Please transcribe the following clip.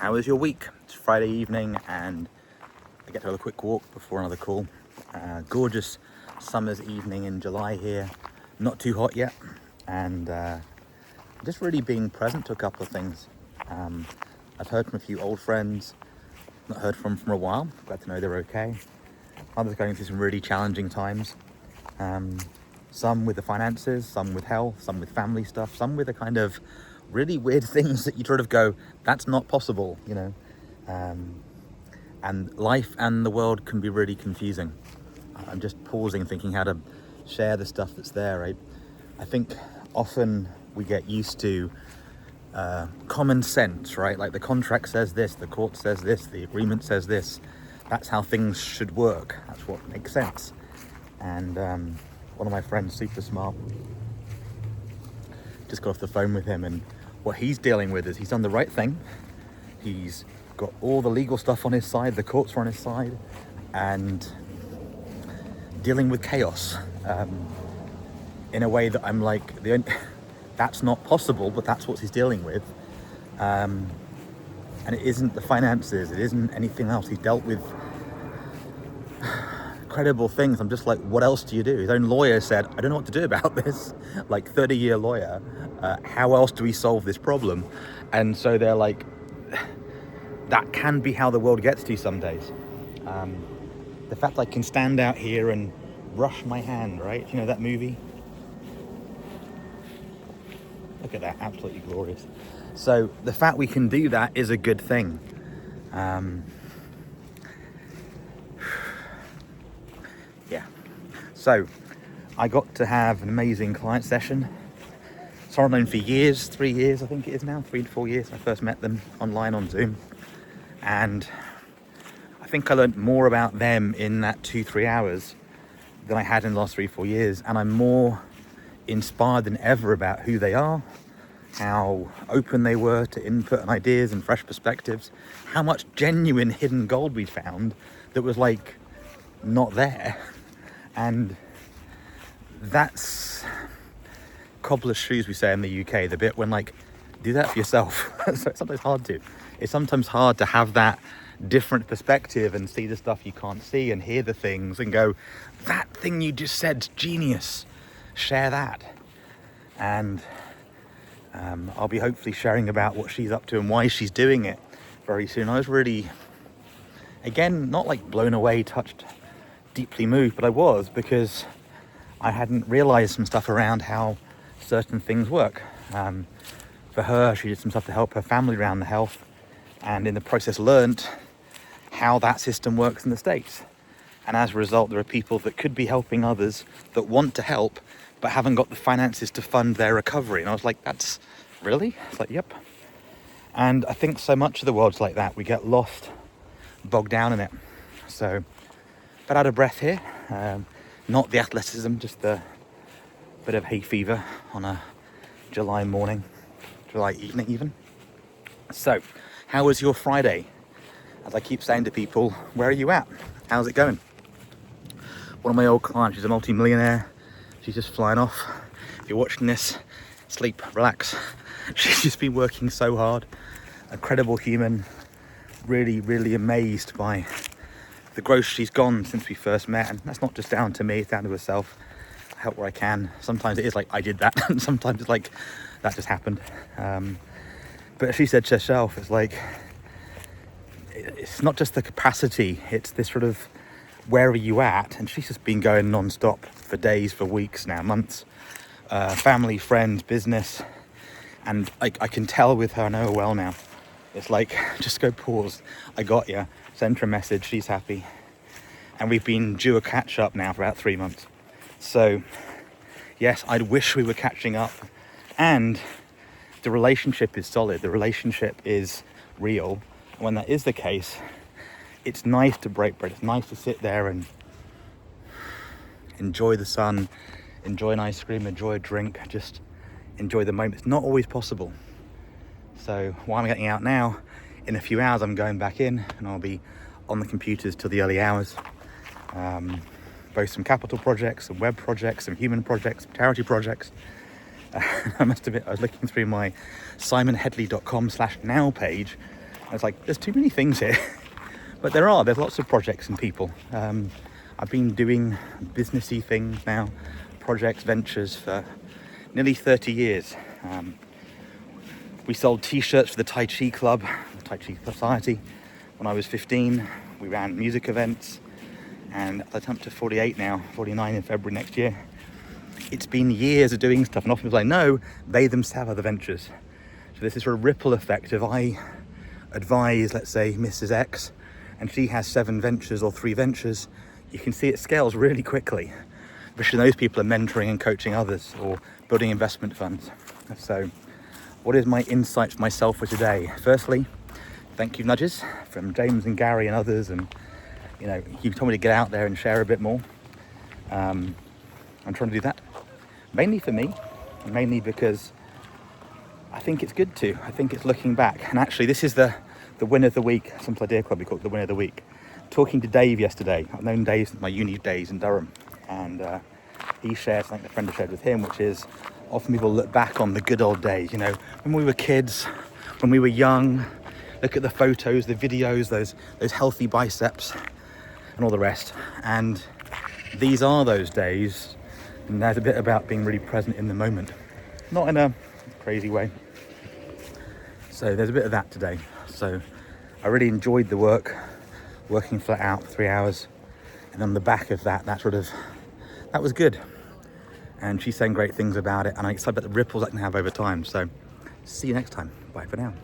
How was your week? It's Friday evening and I get to have a quick walk before another call. Gorgeous summer's evening in July here. Not too hot yet, and just really being present to a couple of things. I've heard from a few old friends, not heard from a while. Glad to know they're okay. Others going through some really challenging times. Some with the finances, some with health, some with family stuff, some with the kind of really weird things that you sort of go, that's not possible, you know. And life and the world can be really confusing. I'm just pausing, thinking how to share the stuff that's there, right? I think often we get used to common sense, right? Like the contract says this, the court says this, the agreement says this. That's how things should work. That's what makes sense. And one of my friends, super smart, just got off the phone with him, and what he's dealing with is he's done the right thing. He's got all the legal stuff on his side, the courts are on his side, and dealing with chaos in a way that I'm like, that's not possible, but that's what he's dealing with. And it isn't the finances, it isn't anything else. He's dealt with incredible things. I'm just like, what else do you do? His own lawyer said, I don't know what to do about this. Like 30-year lawyer, how else do we solve this problem? And so they're like, that can be how the world gets to you some days. The fact I can stand out here and brush my hand, right? You know that movie? Look at that, absolutely glorious. So the fact we can do that is a good thing. Yeah. So I got to have an amazing client session. Someone I've known for years, 3 years, I think it is now, 3 to 4 years. I first met them online on Zoom. And I think I learned more about them in that 2-3 hours than I had in the last 3-4 years. And I'm more inspired than ever about who they are, how open they were to input and ideas and fresh perspectives, how much genuine hidden gold we found that was like not there. And that's cobbler's shoes, we say in the UK, the bit when like, do that for yourself. So it's sometimes hard to. It's sometimes hard to have that different perspective and see the stuff you can't see and hear the things and go, that thing you just said's genius. Share that. And I'll be hopefully sharing about what she's up to and why she's doing it very soon. I was really, again, not like blown away, touched, deeply moved, but I was, because I hadn't realized some stuff around how certain things work. For her, she did some stuff to help her family around the health, and in the process learnt how that system works in the States. And as a result, there are people that could be helping others that want to help but haven't got the finances to fund their recovery. And I was like, that's really? It's like, yep. And I think so much of the world's like that. We get lost, bogged down in it. So, but out of breath here. Not the athleticism, just the bit of hay fever on a July morning, July evening even. So, how was your Friday? As I keep saying to people, where are you at? How's it going? One of my old clients, she's a multi-millionaire. She's just flying off. If you're watching this, sleep, relax. She's just been working so hard. A credible human. Really, really amazed by the growth she's gone since we first met. And that's not just down to me, it's down to herself. I help where I can. Sometimes it is like, I did that. And sometimes it's like, that just happened. But she said to herself, it's like, it's not just the capacity, it's this sort of, where are you at? And she's just been going non-stop for days, for weeks now, months. Family, friends, business. And I can tell with her, I know her well now. It's like, just go pause. I got you. Send her a message, she's happy. And we've been due a catch up now for about 3 months. So, yes, I'd wish we were catching up. And the relationship is solid. The relationship is real. And when that is the case, it's nice to break bread. It's nice to sit there and enjoy the sun, enjoy an ice cream, enjoy a drink, just enjoy the moment. It's not always possible. So while I'm getting out now, in a few hours I'm going back in and I'll be on the computers till the early hours. Both some capital projects, some web projects, some human projects, some charity projects. I must admit, I was looking through my simonheadley.com/now page It's like, there's too many things here. But there's lots of projects and people. I've been doing businessy things now, projects, ventures for nearly 30 years. We sold t-shirts for the Tai Chi Club, the Tai Chi Society. When I was 15, we ran music events, and I'm up to 48 now, 49 in February next year. It's been years of doing stuff, and often people I know, they themselves are the ventures. So there's this sort of ripple effect of I advise, let's say, Mrs. X, and she has 7 ventures or 3 ventures. You can see it scales really quickly, especially those people are mentoring and coaching others or building investment funds. So what is my insight for myself for today? Firstly, thank you nudges from James and Gary and others, and you told me to get out there and share a bit more. I'm trying to do that, mainly for me, mainly because I think it's good to. I think it's looking back, and actually this is the win of the week. Simple Idea Club, we call it the win of the week. Talking to Dave yesterday, I've known Dave since my uni days in Durham, and he shared something a friend had shared with him, which is often people look back on the good old days, when we were kids, when we were young, look at the photos, the videos, those healthy biceps and all the rest. And these are those days, and there's a bit about being really present in the moment, not in a crazy way. So there's a bit of that today. So I really enjoyed the work, working flat out for 3 hours, and on the back of that was good. And she's saying great things about it, and I'm excited about the ripples I can have over time. So see you next time. Bye for now.